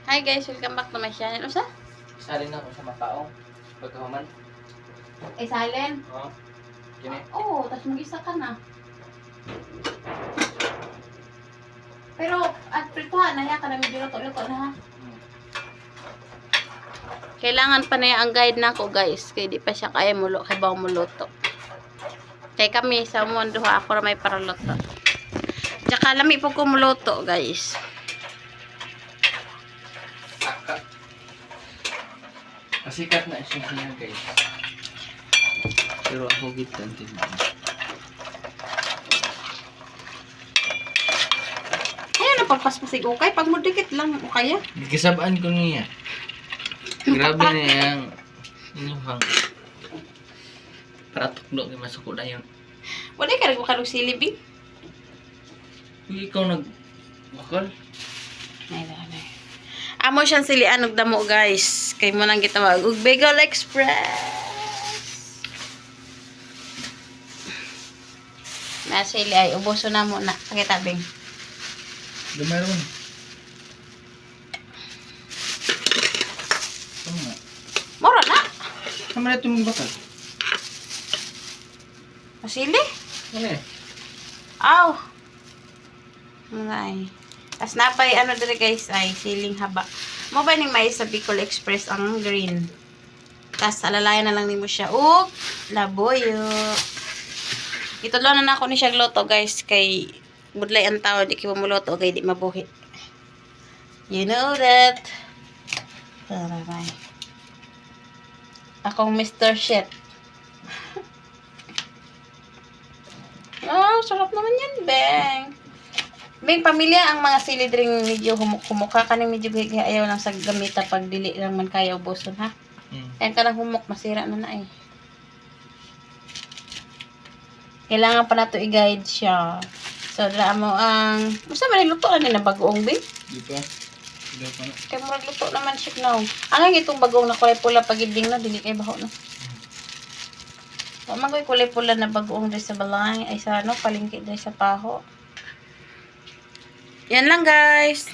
Hi guys, welcome back to my channel. Usa? Salin na ako sa mataong. Pagkahuman. Ay, silent. Oo. Kini. Oo, tapos mag-isa ka na. Pero, at prituhan, naya ka na medyo luto-luto na ha. Kailangan pa na ang guide na ako guys. Kaya di pa siya kaya mulo, kaya ba muluto. Kaya kami sa mundo ha, ako na may paraluto. Tsaka lami po kumuluto guys. Pasikat na siya niya guys. Pero ako gitan din. Kaya napagpaspasig okay. Pag mudikit lang o kaya. Nagkasabaan ko niya. Grabe na yung inyong para tuklo kay masuko na yun. Wala ka nagbukalog silibing. Kung ikaw bakal. Ay, ay. Amo siyang silian og damo guys. Kay mo nang gitawag og Bagel Express. Na sili ay ubuso na mo na pakitabing. Dumaron. Tama. Moro na. Sama na itong bakal. Masili? Ano eh? Aw. Mga ay. As napay ano dire guys ay siling haba. Mo ba ning may sa Bicol Express ang green. Tas alalayan na lang nimo siya og laboyo. Itudlo na ako ni siya gluto guys kay budlay ang tao di kay muluto kay di mabuhi. You know that. Taray. Akong Mr. Chef. Oh, sarap naman yan, Beng. Beng, pamilya ang mga silid ring medyo humuk-humuk ha. Kaning medyo ayaw lang sa gamita pag dili lang man kaya ubuson ha. Ayan ka lang humuk, masira na na eh. Kailangan pa na to i-guide siya. So, dala mo ang... Basta manilutoan na bagoong, Beng. Di pa. Di pa na. Kaya mo nagluto naman siya now. Ang itong bagoong na kulay pula pagiding na, dili kay baho na. So, magoy kulay pula na bagoong dre sa balay. Ay sa ano, palingki dre sa paho. Yan lang guys.